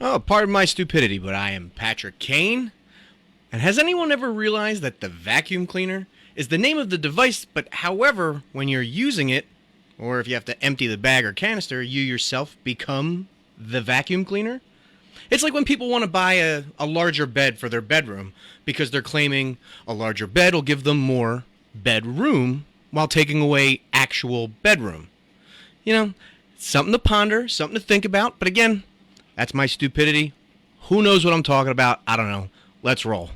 Oh, pardon my stupidity, but I am Patrick Kane. And has anyone ever realized that the vacuum cleaner is the name of the device, but however, when you're using it, or if you have to empty the bag or canister, you yourself become the vacuum cleaner? It's like when people want to buy a larger bed for their bedroom because they're claiming a larger bed will give them more bedroom while taking away actual bedroom. You know, something to ponder, something to think about, but again, that's my stupidity. Who knows what I'm talking about? I don't know. Let's roll.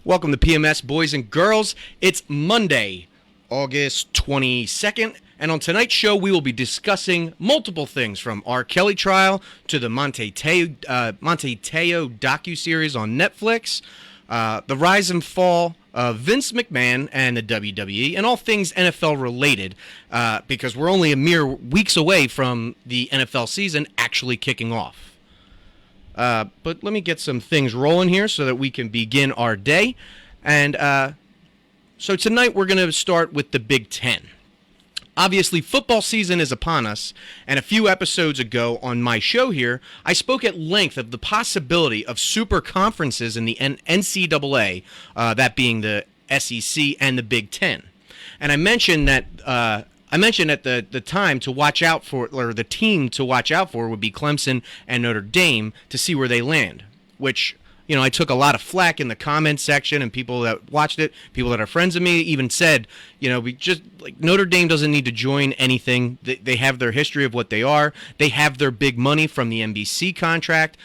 Welcome to PMS, boys and girls. It's Monday, August 22nd, and on tonight's show, we will be discussing multiple things from R. Kelly trial to the Monte Teo docuseries on Netflix, the rise and fall of Vince McMahon and the WWE, and all things NFL related, because we're only a mere weeks away from the NFL season actually kicking off. But let me get some things rolling here so that we can begin our day. And so tonight we're going to start with the Big Ten. Obviously, football season is upon us, and a few episodes ago on my show here, I spoke at length of the possibility of super conferences in the NCAA, that being the SEC and the Big Ten. And I mentioned that at the time to watch out for, or the team to watch out for, would be Clemson and Notre Dame to see where they land, which, you know, I took a lot of flack in the comments section, and people that watched it, people that are friends of me, even said, you know, we just, like, Notre Dame doesn't need to join anything. They have their history of what they are. They have their big money from the NBC contract.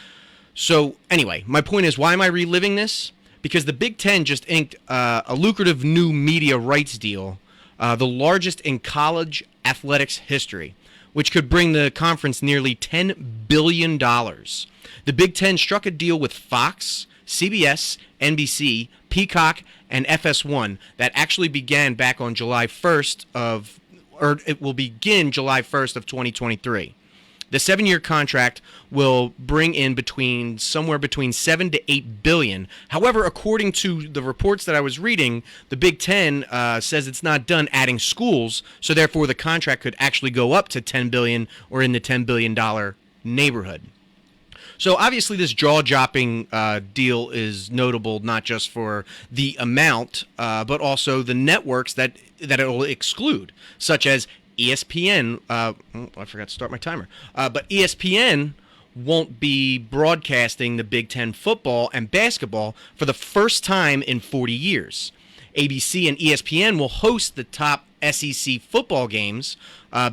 So anyway, my point is, why am I reliving this? Because the Big Ten just inked a lucrative new media rights deal, the largest in college athletics history, which could bring the conference nearly $10 billion. The Big Ten struck a deal with Fox, CBS, NBC, Peacock, and FS1 that actually began back on July 1st or it will begin July 1st of 2023. The 7-year contract will bring in somewhere between 7 to 8 billion. However, according to the reports that I was reading, the Big Ten says it's not done adding schools, so therefore the contract could actually go up to 10 billion or in the $10 billion neighborhood. So obviously this jaw-dropping deal is notable not just for the amount, but also the networks that it will exclude, such as ESPN. I forgot to start my timer. But ESPN won't be broadcasting the Big Ten football and basketball for the first time in 40 years. ABC and ESPN will host the top SEC football games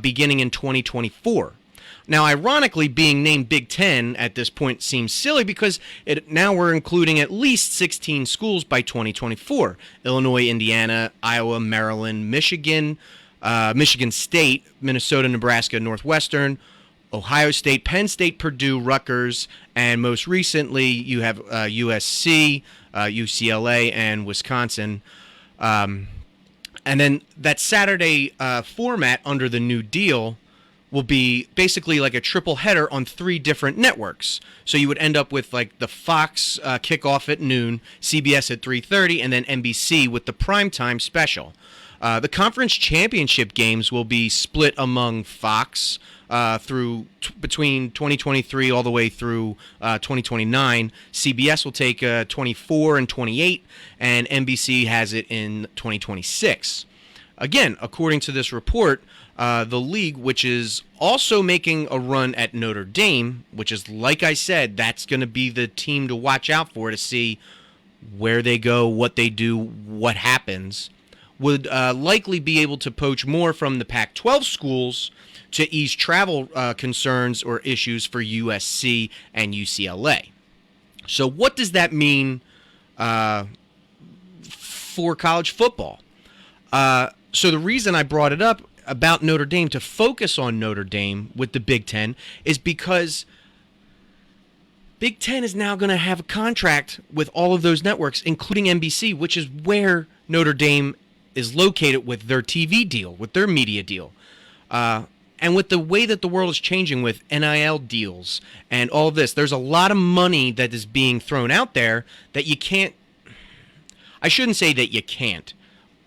beginning in 2024. Now, ironically, being named Big Ten at this point seems silly because now we're including at least 16 schools by 2024. Illinois, Indiana, Iowa, Maryland, Michigan, Michigan State, Minnesota, Nebraska, Northwestern, Ohio State, Penn State, Purdue, Rutgers, and most recently you have USC, UCLA, and Wisconsin. And then that Saturday format under the new deal will be basically like a triple header on 3 different networks. So you would end up with like the Fox kickoff at noon, CBS at 3:30, and then NBC with the primetime special. The conference championship games will be split among Fox between 2023 all the way through 2029. CBS will take 24 and 28, and NBC has it in 2026. Again, according to this report, the league, which is also making a run at Notre Dame, which is, like I said, that's going to be the team to watch out for to see where they go, what they do, what happens, would likely be able to poach more from the Pac-12 schools to ease travel concerns or issues for USC and UCLA. So what does that mean for college football? So the reason I brought it up about Notre Dame, to focus on Notre Dame with the Big Ten, is because Big Ten is now going to have a contract with all of those networks, including NBC, which is where Notre Dame is located with their TV deal, with their media deal. And And with the way that the world is changing with NIL deals and all of this, there's a lot of money that is being thrown out there that you can't. I shouldn't say that you can't,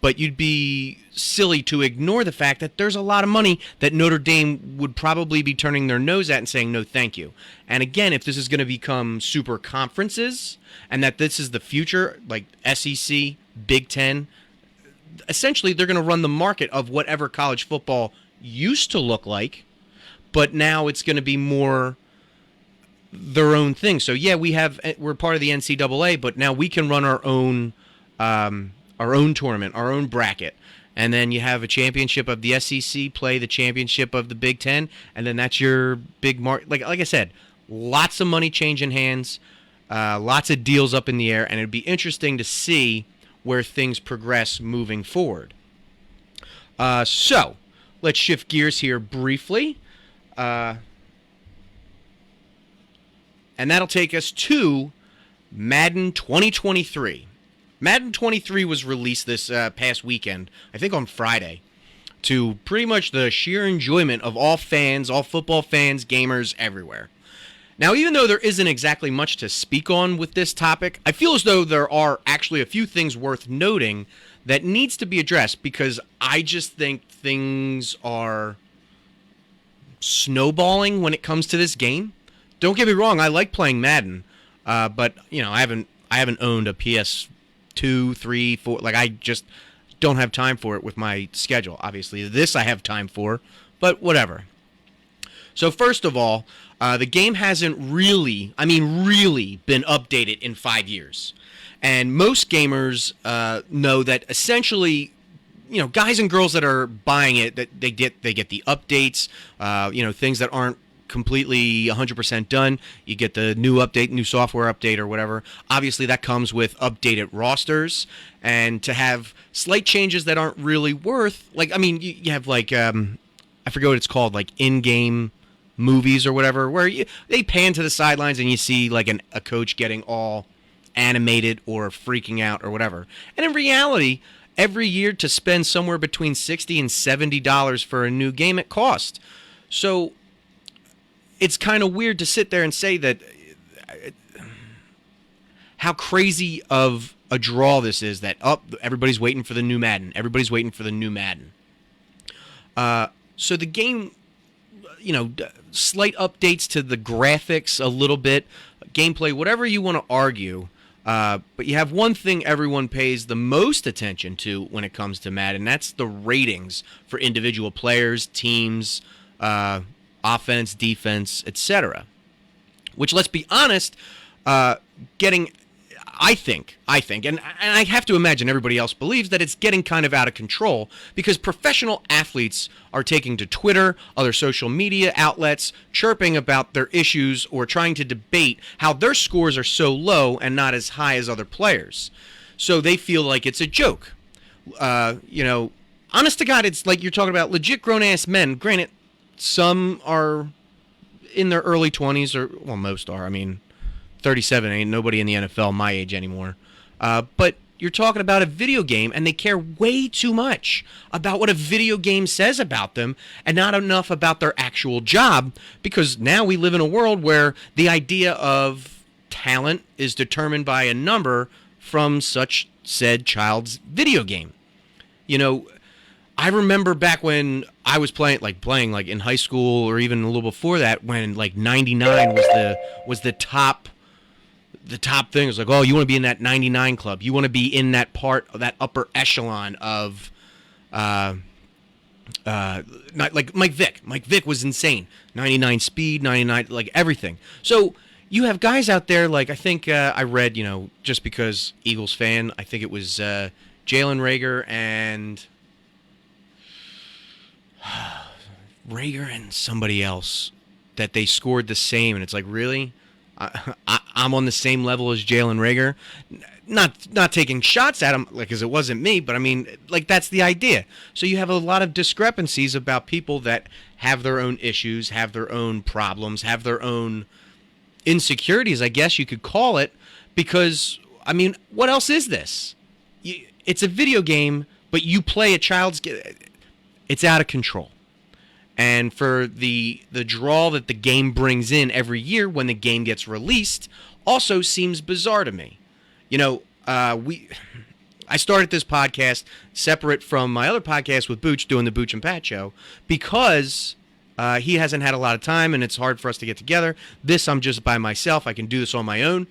but you'd be silly to ignore the fact that there's a lot of money that Notre Dame would probably be turning their nose at and saying, no, thank you. And again, if this is going to become super conferences and that this is the future, like SEC, Big Ten, essentially they're going to run the market of whatever college football used to look like, but now it's going to be more their own thing. So yeah, we're part of the NCAA, but now we can run our own tournament, our own bracket. And then you have a championship of the SEC play the championship of the Big Ten, and then that's your big like I said, lots of money changing hands, lots of deals up in the air, and it'd be interesting to see where things progress moving forward. So let's shift gears here briefly. And that'll take us to Madden 2023. Madden 23 was released this past weekend, I think on Friday, to pretty much the sheer enjoyment of all fans, all football fans, gamers everywhere. Now, even though there isn't exactly much to speak on with this topic, I feel as though there are actually a few things worth noting that needs to be addressed, because I just think things are snowballing when it comes to this game. Don't get me wrong, I like playing Madden, but I haven't owned a PS2, 3, 4. Like, I just don't have time for it with my schedule. Obviously, this I have time for, but whatever. So first of all, the game hasn't really been updated in 5 years. And most gamers know that essentially, guys and girls that are buying it, that they get the updates, things that aren't completely 100% done. You get the new update, new software update or whatever. Obviously, that comes with updated rosters, and to have slight changes that aren't really worth, you have I forget what it's called, like in-game movies or whatever, where they pan to the sidelines and you see like a coach getting all animated or freaking out or whatever. And in reality, every year to spend somewhere between $60 and $70 for a new game it costs. So it's kind of weird to sit there and say that how crazy of a draw this is, that everybody's waiting for the new Madden. Everybody's waiting for the new Madden. So the game, slight updates to the graphics a little bit, gameplay, whatever you want to argue. But you have one thing everyone pays the most attention to when it comes to Madden, and that's the ratings for individual players, teams, offense, defense, etc. Which, let's be honest, I think, and I have to imagine everybody else believes that it's getting kind of out of control, because professional athletes are taking to Twitter, other social media outlets, chirping about their issues or trying to debate how their scores are so low and not as high as other players. So they feel like it's a joke. Honest to God, it's like you're talking about legit grown-ass men. Granted, some are in their early 20s, or, well, most are. 37 ain't nobody in the NFL my age anymore. But you're talking about a video game, and they care way too much about what a video game says about them and not enough about their actual job, because now we live in a world where the idea of talent is determined by a number from such said child's video game. I remember back when I was playing in high school, or even a little before that, when 99 was the top thing. It was like, oh, you want to be in that 99 club. You want to be in that part of that upper echelon of not like Mike Vick. Mike Vick was insane. 99 speed, 99, like everything. So you have guys out there, like, I think I read, just because Eagles fan, I think it was Jalen Reagor and somebody else, that they scored the same, and it's like, really? I'm on the same level as Jalen Reagor, not taking shots at him, because it wasn't me, but that's the idea. So you have a lot of discrepancies about people that have their own issues, have their own problems, have their own insecurities, I guess you could call it, because, what else is this? It's a video game, but you play a child's game. It's out of control. and for the draw that the game brings in every year when the game gets released also seems bizarre to me. You know, I started this podcast separate from my other podcast with Booch, doing the Booch and Pat show, because he hasn't had a lot of time and it's hard for us to get together. This, I'm just by myself. I can do this on my own.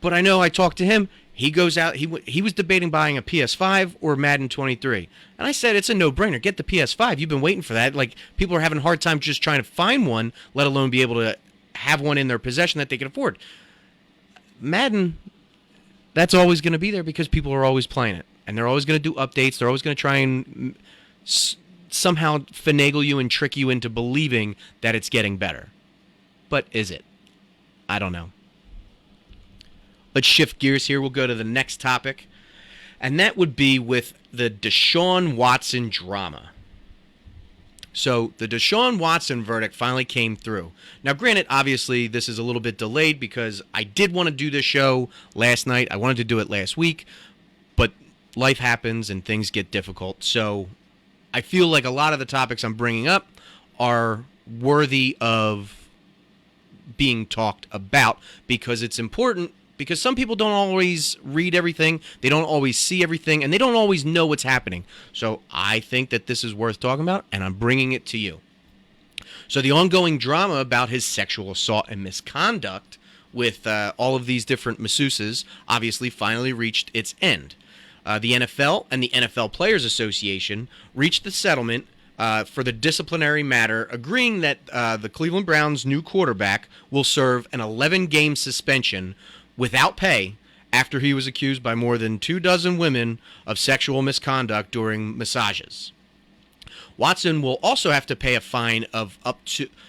But I know I talked to him. He goes out. He was debating buying a PS5 or Madden 23. And I said, it's a no-brainer. Get the PS5. You've been waiting for that. Like, people are having a hard time just trying to find one, let alone be able to have one in their possession that they can afford. Madden, that's always going to be there because people are always playing it. And they're always going to do updates. They're always going to try and somehow finagle you and trick you into believing that it's getting better. But is it? I don't know. Let's shift gears here. We'll go to the next topic, and that would be with the Deshaun Watson drama. So the Deshaun Watson verdict finally came through. Now, granted, obviously, this is a little bit delayed because I did want to do this show last night. I wanted to do it last week, but life happens and things get difficult. So I feel like a lot of the topics I'm bringing up are worthy of being talked about because it's important. Because some people don't always read everything, they don't always see everything, and they don't always know what's happening. So I think that this is worth talking about, and I'm bringing it to you. So the ongoing drama about his sexual assault and misconduct with all of these different masseuses obviously finally reached its end. The NFL and the NFL Players Association reached the settlement for the disciplinary matter, agreeing that the Cleveland Browns' new quarterback will serve an 11-game suspension without pay after he was accused by more than 24 women of sexual misconduct during massages. Watson will also have to pay a fine of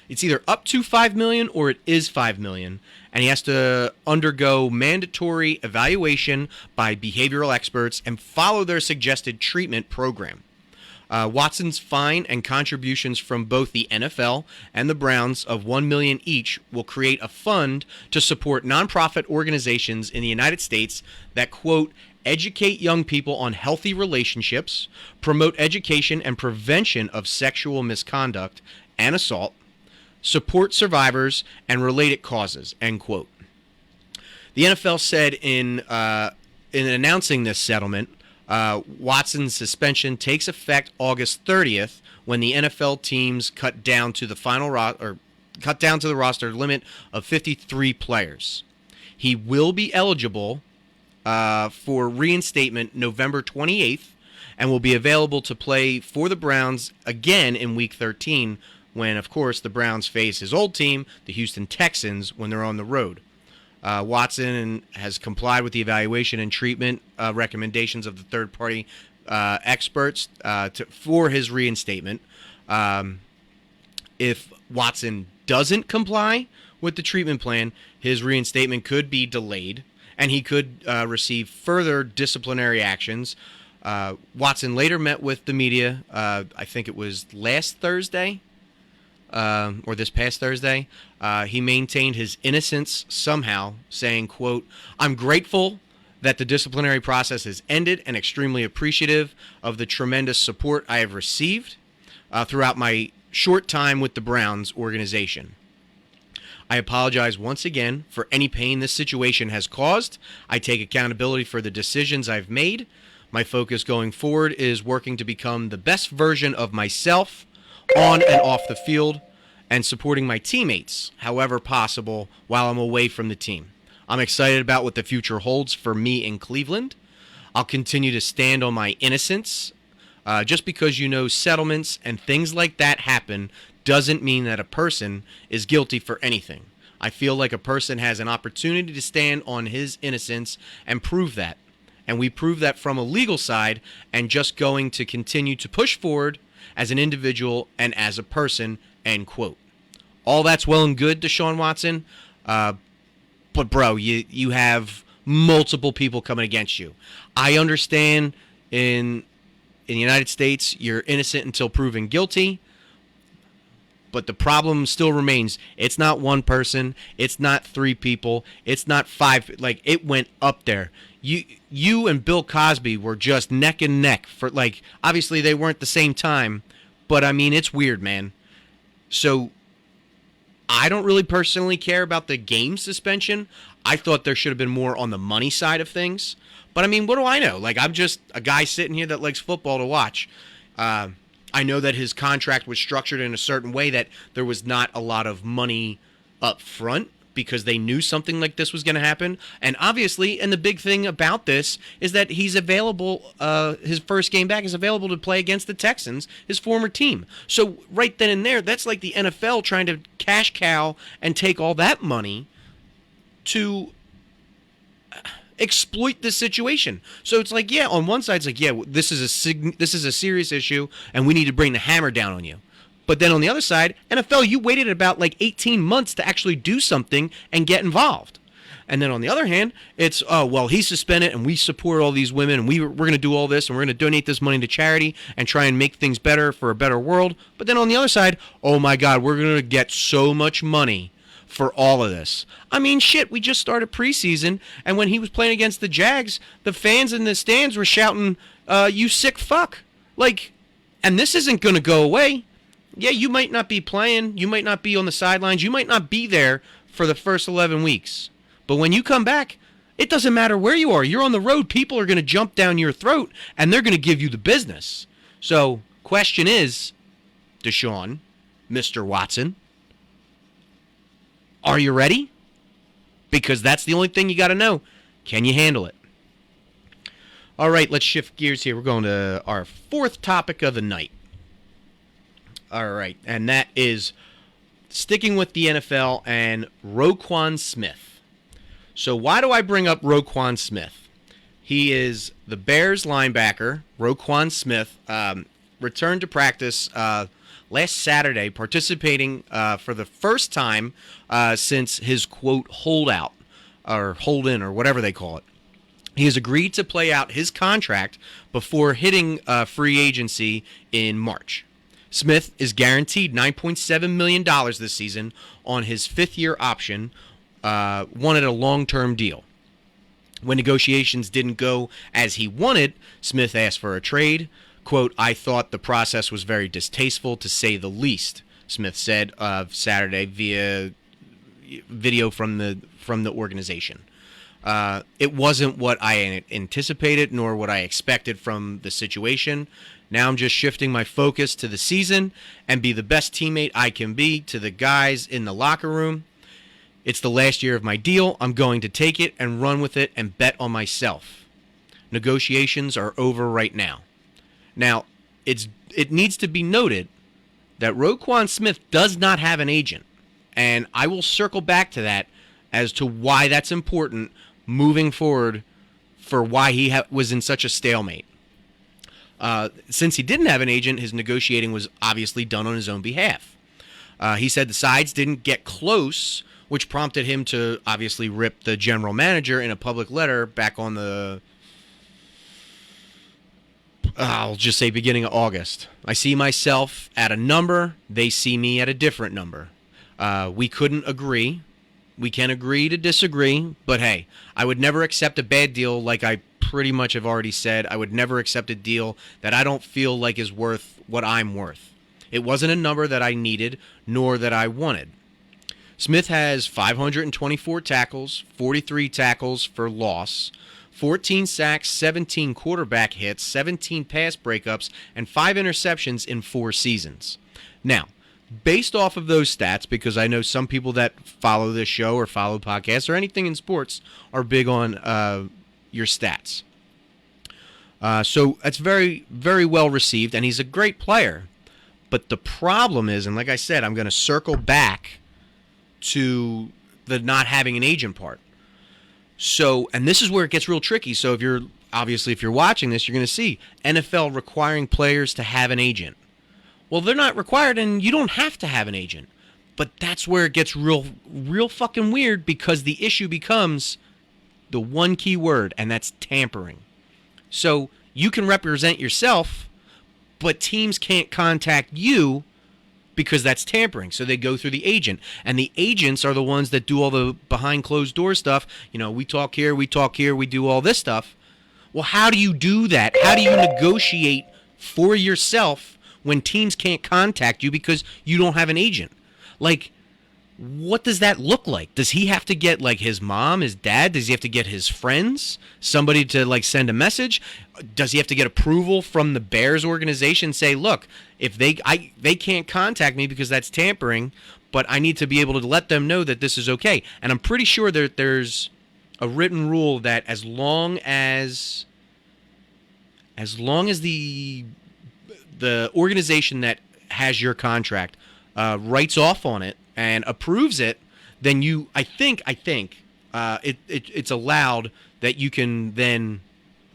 it's either up to $5 million or it is $5 million, and he has to undergo mandatory evaluation by behavioral experts and follow their suggested treatment program. Watson's fine and contributions from both the NFL and the Browns of $1 million each will create a fund to support nonprofit organizations in the United States that, quote, educate young people on healthy relationships, promote education and prevention of sexual misconduct and assault, support survivors and related causes, end quote. The NFL said in announcing this settlement, Watson's suspension takes effect August 30th when the NFL teams cut down to the roster limit of 53 players. He will be eligible for reinstatement November 28th and will be available to play for the Browns again in Week 13 when, of course, the Browns face his old team, the Houston Texans, when they're on the road. Watson has complied with the evaluation and treatment recommendations of the third-party experts for his reinstatement. If Watson doesn't comply with the treatment plan, his reinstatement could be delayed, and he could receive further disciplinary actions. Watson later met with the media, I think it was last Thursday, or this past Thursday. He maintained his innocence somehow, saying, quote, I'm grateful that the disciplinary process has ended and extremely appreciative of the tremendous support I have received throughout my short time with the Browns organization. I apologize once again for any pain this situation has caused. I take accountability for the decisions I've made. My focus going forward is working to become the best version of myself on and off the field, and supporting my teammates however possible while I'm away from the team. I'm excited about what the future holds for me in Cleveland. I'll continue to stand on my innocence. Just because settlements and things like that happen doesn't mean that a person is guilty for anything. I feel like a person has an opportunity to stand on his innocence and prove that. And we prove that from a legal side and just going to continue to push forward as an individual and as a person, end quote. All that's well and good, Deshaun Watson, but bro, you have multiple people coming against you. I understand in the United States, you're innocent until proven guilty, but the problem still remains. It's not one person, it's not three people, it's not five. Like, it went up there. You and Bill Cosby were just neck and neck for, like, obviously they weren't the same time, But, I mean, it's weird, man. So, I don't really personally care about the game suspension. I thought there should have been more on the money side of things. But, I mean, what do I know? Like, I'm just a guy sitting here that likes football to watch. I know that his contract was structured in a certain way that there was not a lot of money up front because they knew something like this was going to happen. And obviously, and the big thing about this is that he's available, his first game back is available to play against the Texans, his former team. So right then and there, that's like the NFL trying to cash cow and take all that money to exploit this situation. So it's like, yeah, on one side it's like, yeah, this is a serious issue and we need to bring the hammer down on you. But then on the other side, NFL, you waited about like 18 months to actually do something and get involved. And then on the other hand, it's, oh, well, he's suspended and we support all these women and we're going to do all this and we're going to donate this money to charity and try and make things better for a better world. But then on the other side, oh my God, we're going to get so much money for all of this. I mean, shit, we just started preseason, and when he was playing against the Jags, the fans in the stands were shouting, you sick fuck. Like, and this isn't going to go away. Yeah, you might not be playing, you might not be on the sidelines, you might not be there for the first 11 weeks. But when you come back, it doesn't matter where you are. You're on the road, people are going to jump down your throat, and they're going to give you the business. So, question is, Deshaun, Mr. Watson, are you ready? Because that's the only thing you got to know. Can you handle it? All right, let's shift gears here. We're going to our fourth topic of the night. All right, and that is sticking with the NFL and Roquan Smith. So why do I bring up Roquan Smith? He is the Bears linebacker. Roquan Smith returned to practice last Saturday, participating for the first time since his, quote, holdout, or hold-in, or whatever they call it. He has agreed to play out his contract before hitting free agency in March. Smith is guaranteed $9.7 million this season on his fifth-year option, wanted a long-term deal. When negotiations didn't go as he wanted, Smith asked for a trade. Quote, I thought the process was very distasteful, to say the least, Smith said Saturday via video from the organization. It wasn't what I anticipated nor what I expected from the situation. Now I'm just shifting my focus to the season and be the best teammate I can be to the guys in the locker room. It's the last year of my deal. I'm going to take it and run with it and bet on myself. Negotiations are over right now. Now, it needs to be noted that Roquan Smith does not have an agent, and I will circle back to that as to why that's important moving forward for why he was in such a stalemate. Since he didn't have an agent, his negotiating was obviously done on his own behalf. He said the sides didn't get close, which prompted him to obviously rip the general manager in a public letter back on the, I'll just say beginning of August. I see myself at a number, they see me at a different number. We couldn't agree. We can agree to disagree, but hey, I would never accept a bad deal like I pretty much have already said. I would never accept a deal that I don't feel like is worth what I'm worth. It wasn't a number that I needed, nor that I wanted. Smith has 524 tackles, 43 tackles for loss, 14 sacks, 17 quarterback hits, 17 pass breakups, and 5 interceptions in 4 seasons. Now, based off of those stats, because I know some people that follow this show or follow podcasts or anything in sports are big on your stats. So that's very, very well received, and he's a great player. But the problem is, and like I said, I'm going to circle back to the not having an agent part. So, and this is where it gets real tricky. So if you're watching this, you're going to see NFL requiring players to have an agent. Well, they're not required, and you don't have to have an agent. But that's where it gets real fucking weird, because the issue becomes the one key word, and that's tampering. So you can represent yourself, but teams can't contact you because that's tampering. So they go through the agent, and the agents are the ones that do all the behind closed door stuff. You know, we talk here, we do all this stuff. Well, how do you do that? How do you negotiate for yourself when teams can't contact you because you don't have an agent. Like, what does that look like? Does he have to get like his mom, his dad? Does he have to get his friends, somebody to like send a message? Does he have to get approval from the Bears organization? Say, look, if they can't contact me because that's tampering, but I need to be able to let them know that this is okay. And I'm pretty sure there's a written rule that as long as the organization that has your contract writes off on it and approves it, then I think it's allowed that you can then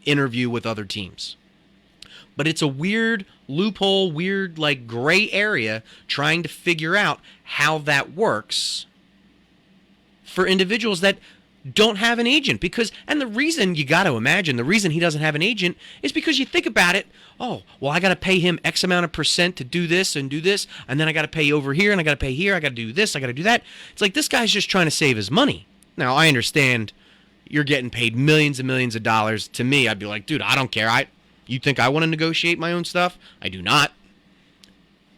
interview with other teams. But it's a weird loophole, weird like gray area trying to figure out how that works for individuals that don't have an agent. And the reason you got to imagine, the reason he doesn't have an agent is because you think about it, oh, well, I got to pay him X amount of percent to do this, and then I got to pay over here, and I got to pay here, I got to do this, I got to do that. It's like this guy's just trying to save his money. Now, I understand you're getting paid millions and millions of dollars. To me, I'd be like, dude, I don't care. You think I want to negotiate my own stuff? I do not.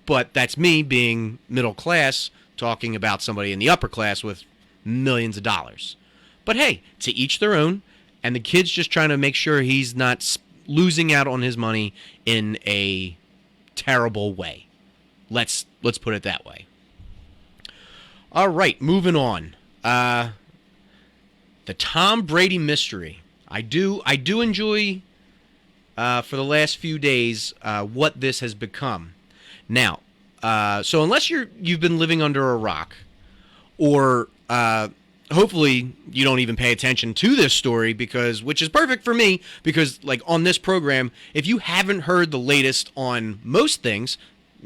But that's me being middle class, talking about somebody in the upper class with millions of dollars. But hey, to each their own, and the kid's just trying to make sure he's not losing out on his money in a terrible way. Let's put it that way. All right, moving on. The Tom Brady mystery. I do enjoy for the last few days what this has become. Now, so unless you've been living under a rock, or hopefully you don't even pay attention to this story, which is perfect for me, because like on this program, if you haven't heard the latest on most things,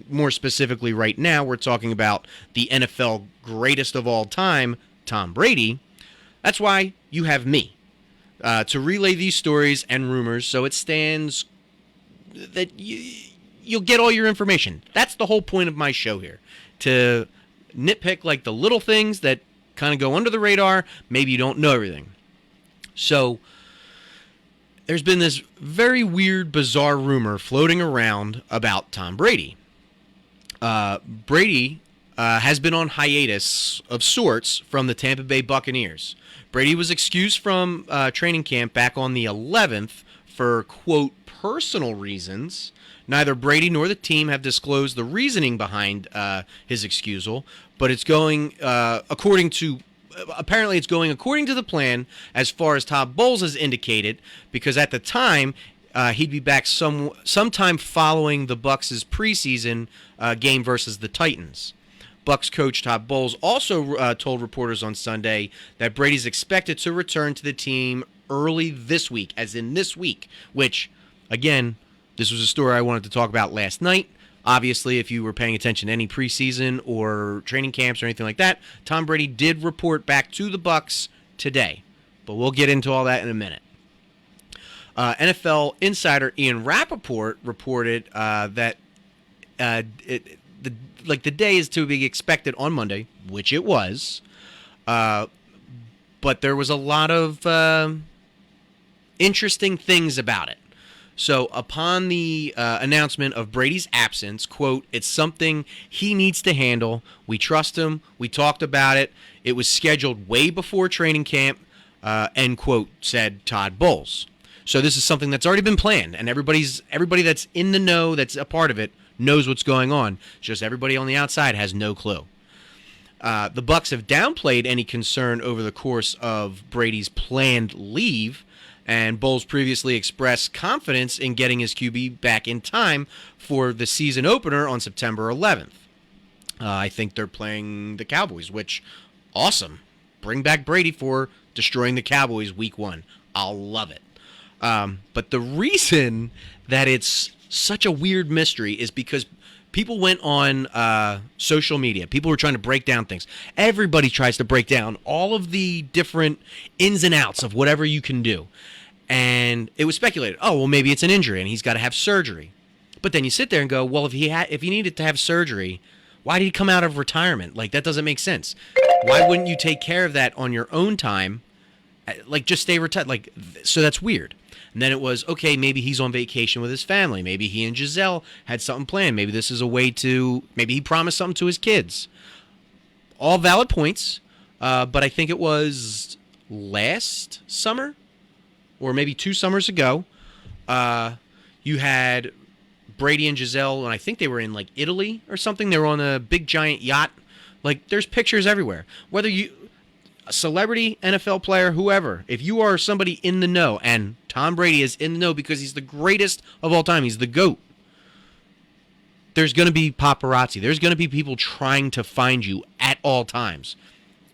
more specifically right now, we're talking about the NFL greatest of all time, Tom Brady. That's why you have me to relay these stories and rumors, so it stands that you'll get all your information. That's the whole point of my show here, to nitpick like the little things that kind of go under the radar. Maybe you don't know everything. So there's been this very weird, bizarre rumor floating around about Tom Brady. Brady has been on hiatus of sorts from the Tampa Bay Buccaneers. Brady was excused from training camp back on the 11th for, quote, personal reasons. Neither Brady nor the team have disclosed the reasoning behind his excusal, but it's going according to the plan as far as Todd Bowles has indicated, because at the time he'd be back sometime following the Bucs' preseason game versus the Titans. Bucs coach Todd Bowles also told reporters on Sunday that Brady's expected to return to the team early this week, as in this week, which, again, this was a story I wanted to talk about last night. Obviously, if you were paying attention to any preseason or training camps or anything like that, Tom Brady did report back to the Bucs today. But we'll get into all that in a minute. NFL insider Ian Rappaport reported that the day is to be expected on Monday, which it was. But there was a lot of interesting things about it. So upon the announcement of Brady's absence, quote, it's something he needs to handle. We trust him. We talked about it. It was scheduled way before training camp, end quote, said Todd Bowles. So this is something that's already been planned, and everybody that's in the know, that's a part of it, knows what's going on. It's just everybody on the outside has no clue. The Bucs have downplayed any concern over the course of Brady's planned leave, and Bowles previously expressed confidence in getting his QB back in time for the season opener on September 11th. I think they're playing the Cowboys, which, awesome. Bring back Brady for destroying the Cowboys week 1. I'll love it. But the reason that it's such a weird mystery is because people went on social media. People were trying to break down things. Everybody tries to break down all of the different ins and outs of whatever you can do. And it was speculated, oh, well, maybe it's an injury and he's got to have surgery. But then you sit there and go, well, if he needed to have surgery, why did he come out of retirement? Like, that doesn't make sense. Why wouldn't you take care of that on your own time Like, just stay retired. Like, so that's weird. And then it was, okay, maybe he's on vacation with his family. Maybe he and Giselle had something planned. Maybe this is a way to, maybe he promised something to his kids. All valid points. But I think it was last summer, or maybe 2 summers ago, you had Brady and Giselle, and I think they were in, like, Italy or something. They were on a big, giant yacht. Like, there's pictures everywhere. Whether you, a celebrity, NFL player, whoever, if you are somebody in the know, and Tom Brady is in the know because he's the greatest of all time, he's the GOAT, there's going to be paparazzi. There's going to be people trying to find you at all times.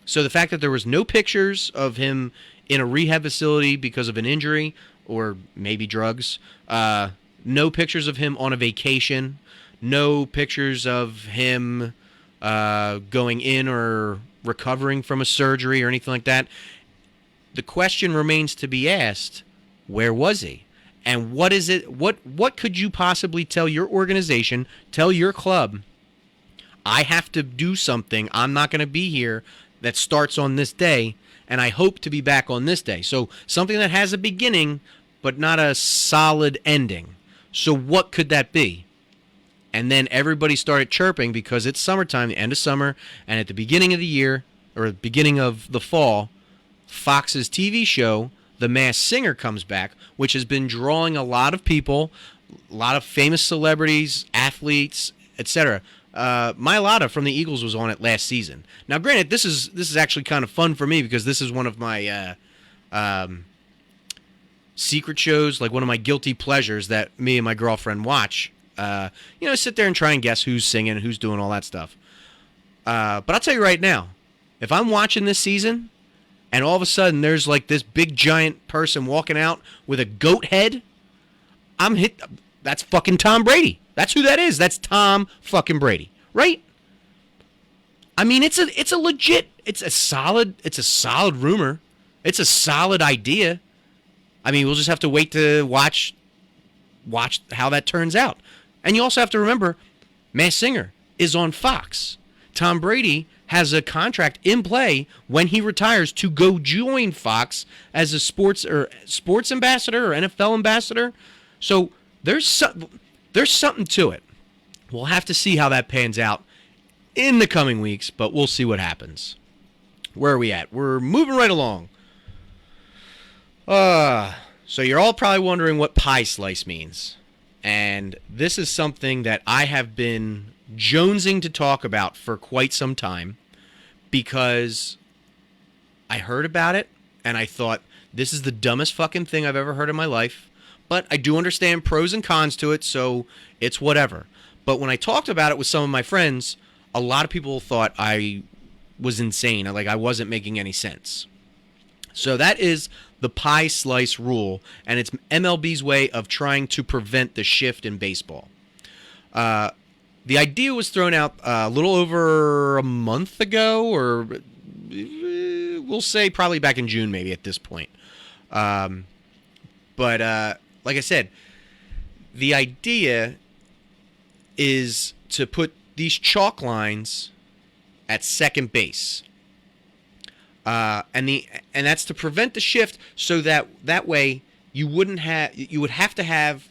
So the fact that there was no pictures of him in a rehab facility because of an injury or maybe drugs, no pictures of him on a vacation, no pictures of him going in or recovering from a surgery or anything like that. The question remains to be asked, where was he? And what is it? What could you possibly tell your organization, tell your club, I have to do something, I'm not going to be here, that starts on this day, and I hope to be back on this day. So something that has a beginning, but not a solid ending. So what could that be? And then everybody started chirping because it's summertime, the end of summer, and at the beginning of the year, or beginning of the fall, Fox's TV show, The Masked Singer, comes back, which has been drawing a lot of people, a lot of famous celebrities, athletes, etc. Mylotta from the Eagles was on it last season. Now, granted, this is actually kind of fun for me because this is one of my secret shows, like one of my guilty pleasures that me and my girlfriend watch. Sit there and try and guess who's singing and who's doing all that stuff. But I'll tell you right now, if I'm watching this season and all of a sudden there's like this big giant person walking out with a goat head, I'm hit. That's fucking Tom Brady. That's who that is. That's Tom fucking Brady, right? I mean, it's a legit, it's a solid rumor. It's a solid idea. I mean, we'll just have to wait to watch how that turns out. And you also have to remember, Masked Singer is on Fox. Tom Brady has a contract in play when he retires to go join Fox as a sports ambassador or NFL ambassador. So there's something to it. We'll have to see how that pans out in the coming weeks, but we'll see what happens. Where are we at? We're moving right along. So you're all probably wondering what pie slice means. And this is something that I have been jonesing to talk about for quite some time because I heard about it and I thought, this is the dumbest fucking thing I've ever heard in my life. But I do understand pros and cons to it, so it's whatever. But when I talked about it with some of my friends, a lot of people thought I was insane. Like I wasn't making any sense. So that is the pie slice rule, and it's MLB's way of trying to prevent the shift in baseball. The idea was thrown out a little over a month ago, or we'll say probably back in June maybe at this point. But like I said, the idea is to put these chalk lines at second base. And that's to prevent the shift, so that way you would have to have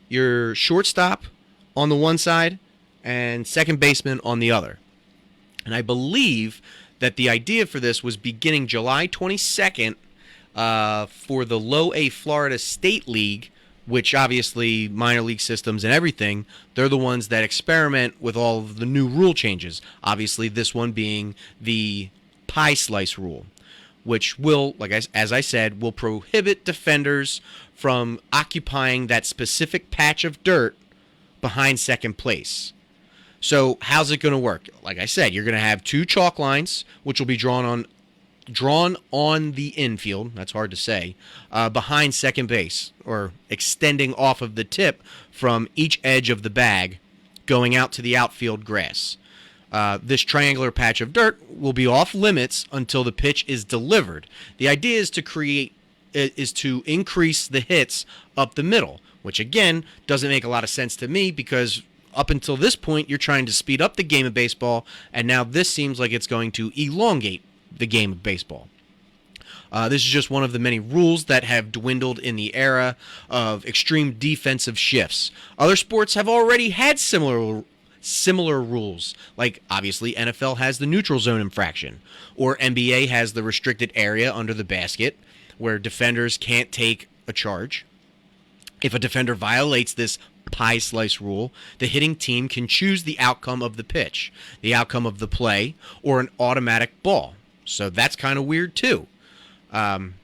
your shortstop on the one side and second baseman on the other. And I believe that the idea for this was beginning July 22nd for the Low A Florida State League, which obviously minor league systems and everything, they're the ones that experiment with all of the new rule changes. Obviously, this one being the pie slice rule, which will, as I said, will prohibit defenders from occupying that specific patch of dirt behind second place. So how's it going to work? Like I said, you're going to have 2 chalk lines, which will be drawn on the infield, that's hard to say, behind second base, or extending off of the tip from each edge of the bag, going out to the outfield grass. This triangular patch of dirt will be off limits until the pitch is delivered. The idea is to increase the hits up the middle, which again doesn't make a lot of sense to me because up until this point you're trying to speed up the game of baseball, and now this seems like it's going to elongate the game of baseball. This is just one of the many rules that have dwindled in the era of extreme defensive shifts. Other sports have already had similar rules. Like, obviously, NFL has the neutral zone infraction, or NBA has the restricted area under the basket where defenders can't take a charge. If a defender violates this pie slice rule, the hitting team can choose the outcome of the pitch, the outcome of the play, or an automatic ball. So that's kind of weird too. And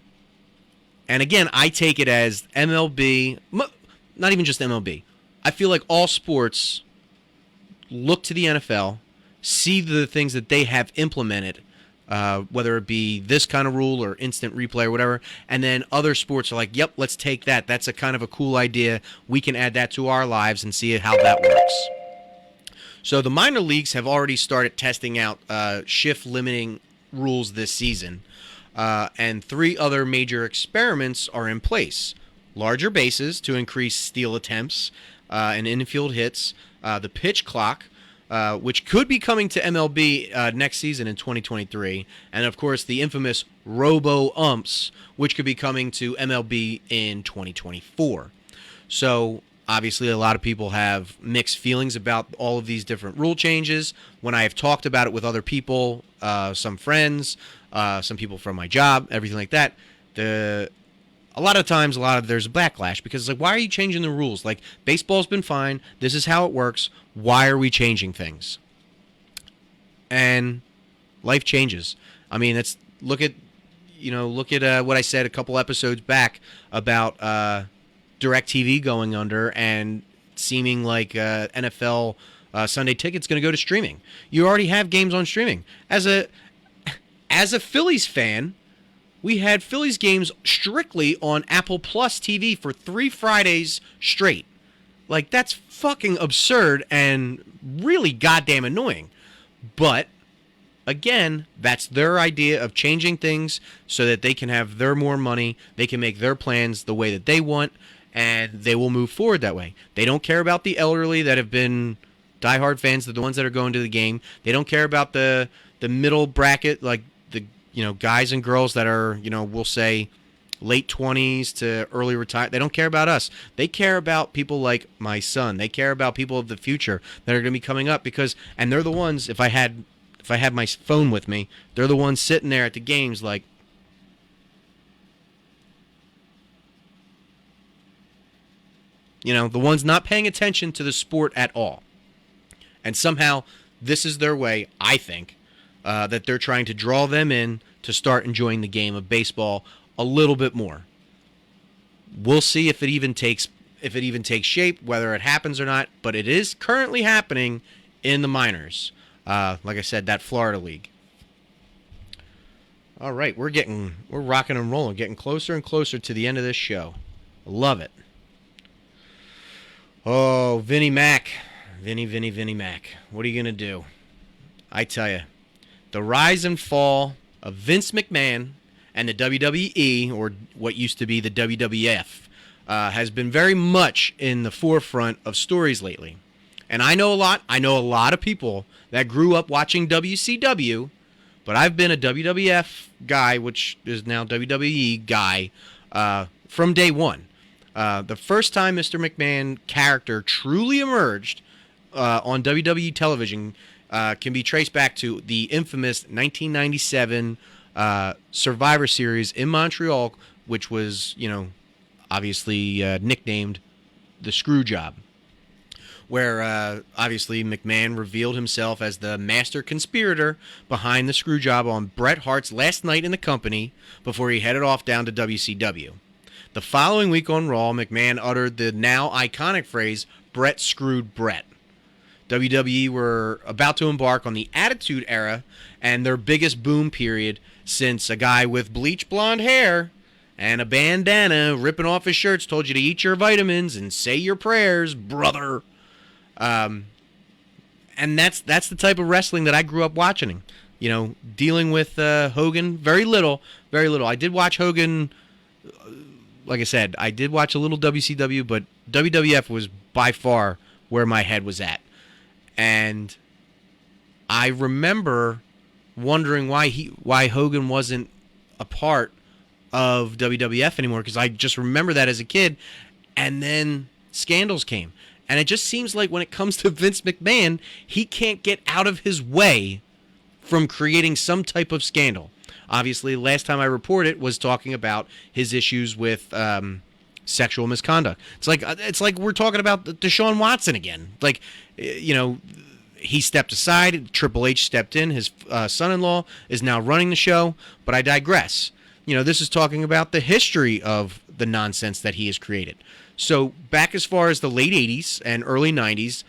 again, I take it as MLB, not even just MLB. I feel like all sports look to the NFL, see the things that they have implemented, whether it be this kind of rule or instant replay or whatever, and then other sports are like, yep, let's take that. That's a kind of a cool idea. We can add that to our lives and see how that works. So the minor leagues have already started testing out shift limiting rules this season, and 3 other major experiments are in place. Larger bases to increase steal attempts and infield hits, the pitch clock, which could be coming to MLB next season in 2023. And, of course, the infamous robo-umps, which could be coming to MLB in 2024. So, obviously, a lot of people have mixed feelings about all of these different rule changes. When I have talked about it with other people, some friends, some people from my job, everything like that, a lot of times, there's a backlash because it's like, why are you changing the rules? Like, baseball's been fine. This is how it works. Why are we changing things? And life changes. I mean, look at what I said a couple episodes back about DirecTV going under and seeming like NFL Sunday Ticket's going to go to streaming. You already have games on streaming. As a Phillies fan, we had Phillies games strictly on Apple Plus TV for 3 Fridays straight. Like, that's fucking absurd and really goddamn annoying. But, again, that's their idea of changing things so that they can have their more money, they can make their plans the way that they want, and they will move forward that way. They don't care about the elderly that have been diehard fans, the ones that are going to the game. They don't care about the middle bracket, like guys and girls that are, we'll say late 20s to early retire. They don't care about us. They care about people like my son. They care about people of the future that are going to be coming up and they're the ones, if I had my phone with me, they're the ones sitting there at the games like, the ones not paying attention to the sport at all. And somehow this is their way, I think, that they're trying to draw them in to start enjoying the game of baseball a little bit more. We'll see if it even takes shape, whether it happens or not, but it is currently happening in the minors. Like I said, that Florida league. All right, we're rocking and rolling, getting closer and closer to the end of this show. Love it. Oh, Vinnie Mac. Vinnie Mac. What are you going to do? I tell you, the rise and fall of Vince McMahon and the WWE, or what used to be the WWF, has been very much in the forefront of stories lately. And I know a lot of people that grew up watching WCW, but I've been a WWF guy, which is now WWE guy, from day one. The first time Mr. McMahon character truly emerged on WWE television can be traced back to the infamous 1997 Survivor Series in Montreal, which was, obviously nicknamed the Screwjob, where obviously McMahon revealed himself as the master conspirator behind the Screwjob on Bret Hart's last night in the company before he headed off down to WCW. The following week on Raw, McMahon uttered the now iconic phrase, "Bret screwed Bret." WWE were about to embark on the Attitude Era and their biggest boom period since a guy with bleach blonde hair and a bandana ripping off his shirts told you to eat your vitamins and say your prayers, brother. And that's the type of wrestling that I grew up watching. Dealing with Hogan, very little. I did watch Hogan. Like I said, I did watch a little WCW, but WWF was by far where my head was at. And I remember wondering why Hogan wasn't a part of WWF anymore because I just remember that as a kid. And then scandals came. And it just seems like when it comes to Vince McMahon, he can't get out of his way from creating some type of scandal. Obviously, last time I reported was talking about his issues with sexual misconduct. It's like we're talking about Deshaun Watson again. Like, you know, he stepped aside. Triple H stepped in. His son-in-law is now running the show. But I digress. You know, this is talking about the history of the nonsense that he has created. So back as far as the late 80s and early 90s,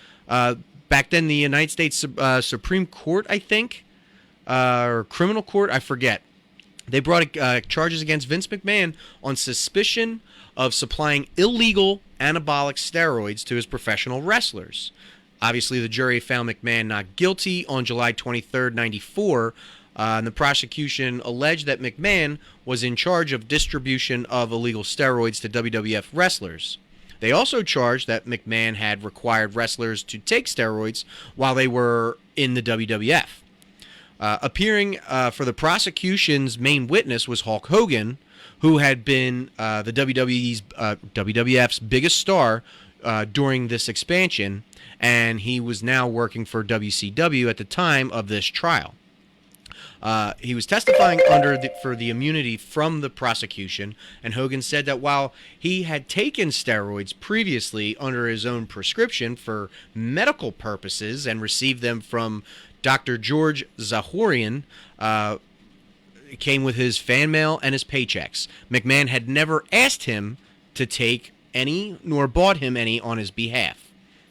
back then the United States Supreme Court, I think, or criminal court, I forget, they brought charges against Vince McMahon on suspicion of supplying illegal anabolic steroids to his professional wrestlers. Obviously, the jury found McMahon not guilty on July 23rd, 94, and the prosecution alleged that McMahon was in charge of distribution of illegal steroids to WWF wrestlers. They also charged that McMahon had required wrestlers to take steroids while they were in the WWF. Appearing for the prosecution's main witness was Hulk Hogan, who had been the WWF's biggest star during this expansion, and he was now working for WCW at the time of this trial. He was testifying for the immunity from the prosecution, and Hogan said that while he had taken steroids previously under his own prescription for medical purposes and received them from Dr. George Zahorian, it came with his fan mail and his paychecks. McMahon had never asked him to take any nor bought him any on his behalf.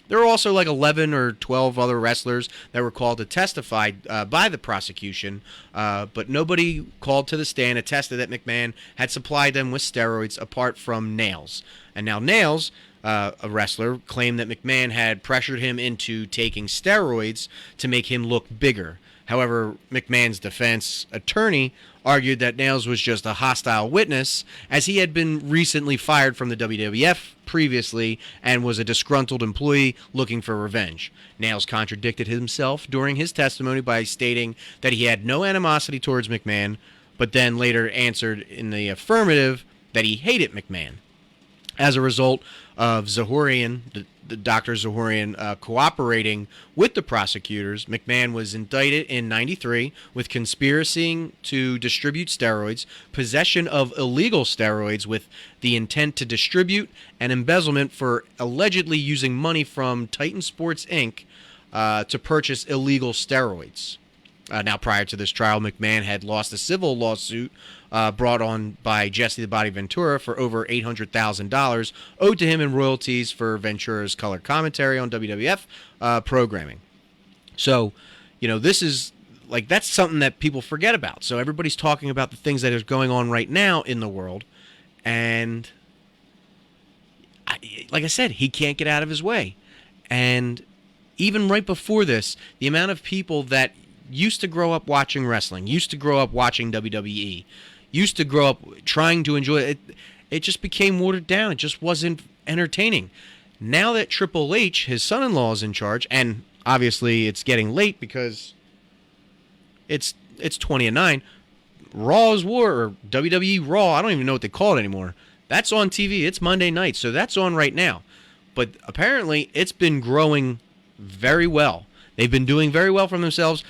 There were also like 11 or 12 other wrestlers that were called to testify by the prosecution, but nobody called to the stand attested that McMahon had supplied them with steroids apart from Nails. And now Nails, a wrestler, claimed that McMahon had pressured him into taking steroids to make him look bigger. However, McMahon's defense attorney argued that Nails was just a hostile witness, as he had been recently fired from the WWF previously and was a disgruntled employee looking for revenge. Nails contradicted himself during his testimony by stating that he had no animosity towards McMahon, but then later answered in the affirmative that he hated McMahon. As a result of Zahorian, the Dr. Zahorian cooperating with the prosecutors, McMahon was indicted in 93 with conspiracy to distribute steroids, possession of illegal steroids with the intent to distribute, and embezzlement for allegedly using money from Titan Sports Inc. To purchase illegal steroids. Now, prior to this trial, McMahon had lost a civil lawsuit brought on by Jesse the Body Ventura for over $800,000 owed to him in royalties for Ventura's color commentary on WWF programming. So, you know, this is like, that's something that people forget about. So everybody's talking about the things that are going on right now in the world, and like I said, he can't get out of his way. And even right before this, the amount of people that used to grow up watching wrestling, used to grow up watching WWE, used to grow up trying to enjoy it, it just became watered down. It just wasn't entertaining. Now that Triple H, his son-in-law, is in charge, and obviously it's getting late because it's 20-9, Raw is War, or WWE Raw, I don't even know what they call it anymore. That's on TV. It's Monday night, so that's on right now. But apparently it's been growing very well. They've been doing very well for themselves.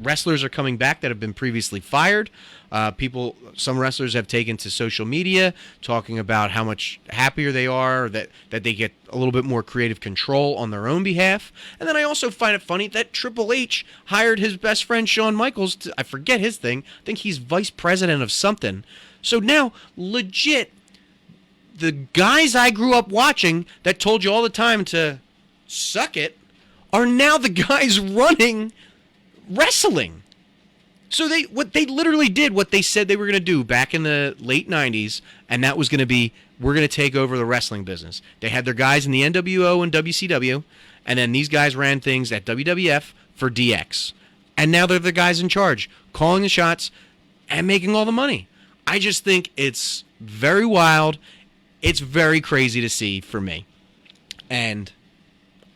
Wrestlers are coming back that have been previously fired. Some wrestlers have taken to social media talking about how much happier they are, that they get a little bit more creative control on their own behalf. And then I also find it funny that Triple H hired his best friend Shawn Michaels to, I forget his thing, I think he's vice president of something. So now, legit, the guys I grew up watching that told you all the time to suck it are now the guys running wrestling. So what they literally did what they said they were going to do back in the late 90s, and that was going to be, we're going to take over the wrestling business. They had their guys in the NWO and WCW, and then these guys ran things at WWF for DX. And now they're the guys in charge, calling the shots and making all the money. I just think it's very wild. It's very crazy to see for me. And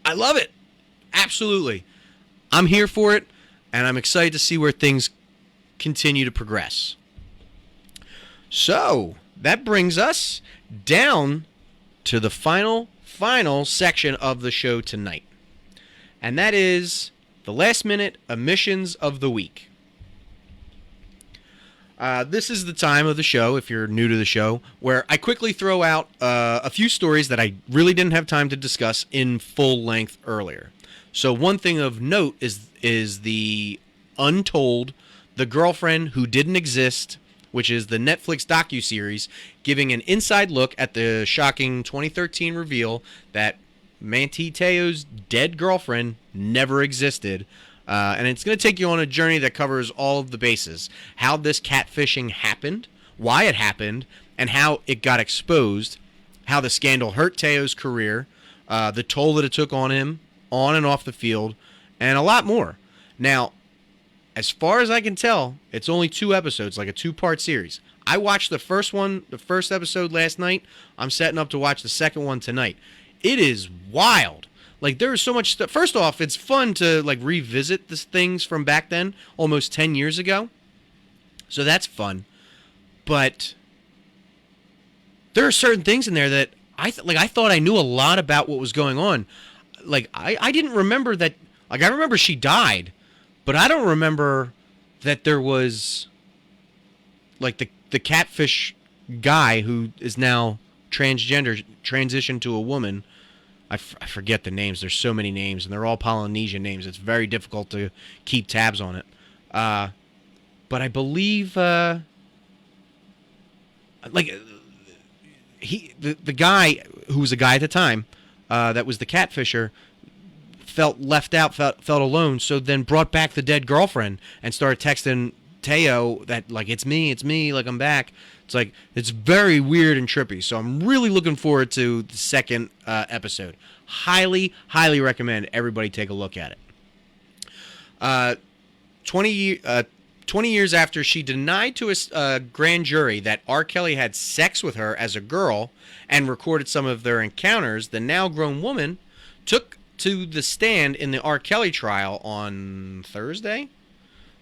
I love it. Absolutely. I'm here for it, and I'm excited to see where things continue to progress. So that brings us down to the final section of the show tonight. And that is the last minute omissions of the week. This is the time of the show, if you're new to the show, where I quickly throw out a few stories that I really didn't have time to discuss in full length earlier. So one thing of note is the Untold, The Girlfriend Who Didn't Exist, which is the Netflix docuseries giving an inside look at the shocking 2013 reveal that Manti Te'o's dead girlfriend never existed. And it's going to take you on a journey that covers all of the bases. How this catfishing happened, why it happened, and how it got exposed, how the scandal hurt Te'o's career, the toll that it took on him, on and off the field, and a lot more. Now, as far as I can tell, it's only 2 episodes, like a 2-part series. I watched the first episode last night. I'm setting up to watch the second one tonight. It is wild. Like, there is so much stuff. First off, it's fun to, like, revisit the things from back then, almost 10 years ago. So that's fun. But there are certain things in there that I thought I knew a lot about what was going on. Like, I didn't remember that. Like, I remember she died, but I don't remember that there was, like, the catfish guy who is now transgender, transitioned to a woman. I forget the names. There's so many names, and they're all Polynesian names. It's very difficult to keep tabs on it. But I believe, the guy who was a guy at the time, that was the catfisher, felt left out, felt alone, so then brought back the dead girlfriend and started texting Te'o that, like, it's me, like, I'm back. It's like, it's very weird and trippy. So I'm really looking forward to the second episode. Highly, highly recommend everybody take a look at it. 20 years after she denied to a grand jury that R. Kelly had sex with her as a girl and recorded some of their encounters, the now grown woman took to the stand in the R. Kelly trial on Thursday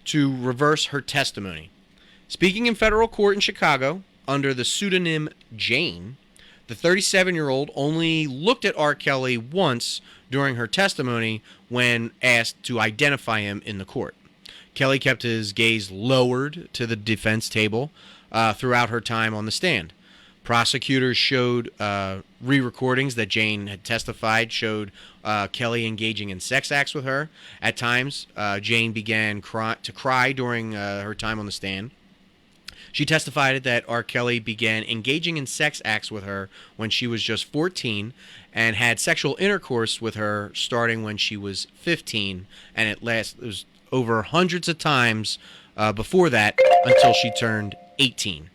to reverse her testimony. Speaking in federal court in Chicago under the pseudonym Jane, the 37-year-old only looked at R. Kelly once during her testimony when asked to identify him in the court. Kelly kept his gaze lowered to the defense table throughout her time on the stand. Prosecutors showed re-recordings that Jane had testified showed Kelly engaging in sex acts with her. At times, Jane began to cry during her time on the stand. She testified that R. Kelly began engaging in sex acts with her when she was just 14 and had sexual intercourse with her starting when she was 15, and it was over hundreds of times before that until she turned 18.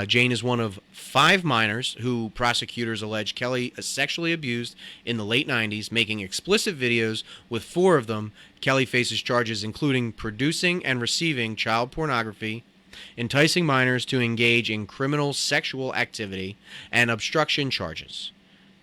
Jane is one of 5 minors who prosecutors allege Kelly sexually abused in the late 90s, making explicit videos with 4 of them. Kelly faces charges including producing and receiving child pornography, enticing minors to engage in criminal sexual activity, and obstruction charges.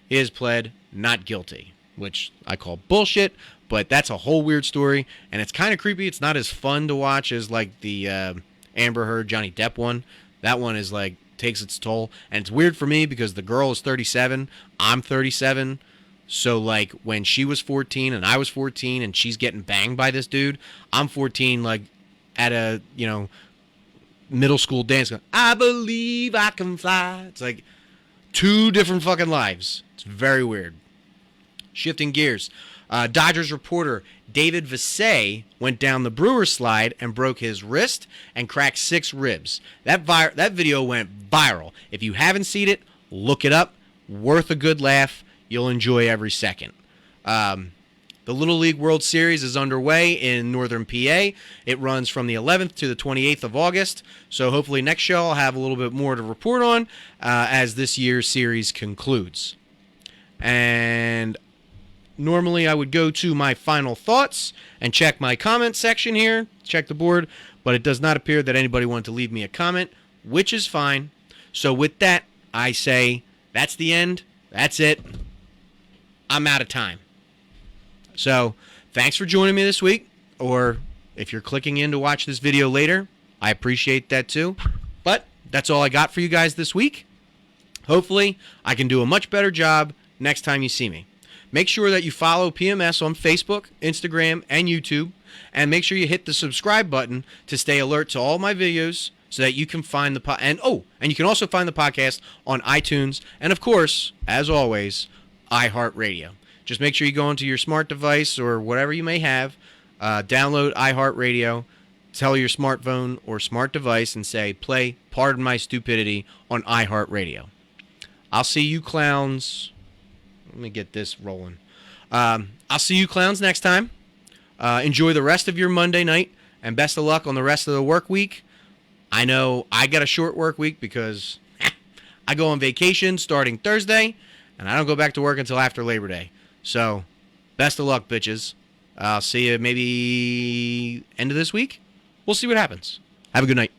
He has pled not guilty, which I call bullshit, but that's a whole weird story, and it's kind of creepy. It's not as fun to watch as, like, the Amber Heard, Johnny Depp one. That one is, like, takes its toll, and it's weird for me because the girl is 37, I'm 37, so, like, when she was 14 and I was 14 and she's getting banged by this dude, I'm 14, like, at a, middle school dance going, I believe I can fly. It's like 2 different fucking lives. It's very weird. Shifting gears. Dodgers reporter David Vassay went down the Brewers slide and broke his wrist and cracked 6 ribs. That video went viral. If you haven't seen it, look it up. Worth a good laugh. You'll enjoy every second. The Little League World Series is underway in northern PA. It runs from the 11th to the 28th of August. So hopefully next show I'll have a little bit more to report on as this year's series concludes. And normally I would go to my final thoughts and check my comment section here, check the board, but it does not appear that anybody wanted to leave me a comment, which is fine. So with that, I say that's the end. That's it. I'm out of time. So thanks for joining me this week, or if you're clicking in to watch this video later, I appreciate that too. But that's all I got for you guys this week. Hopefully, I can do a much better job next time you see me. Make sure that you follow PMS on Facebook, Instagram, and YouTube, and make sure you hit the subscribe button to stay alert to all my videos so that you can find the and you can also find the podcast on iTunes and, of course, as always, iHeartRadio. Just make sure you go onto your smart device or whatever you may have, download iHeartRadio, tell your smartphone or smart device and say, play Pardon My Stupidity on iHeartRadio. I'll see you clowns. Let me get this rolling. I'll see you clowns next time. Enjoy the rest of your Monday night, and best of luck on the rest of the work week. I know I got a short work week because I go on vacation starting Thursday, and I don't go back to work until after Labor Day. So, best of luck, bitches. I'll see you maybe end of this week. We'll see what happens. Have a good night.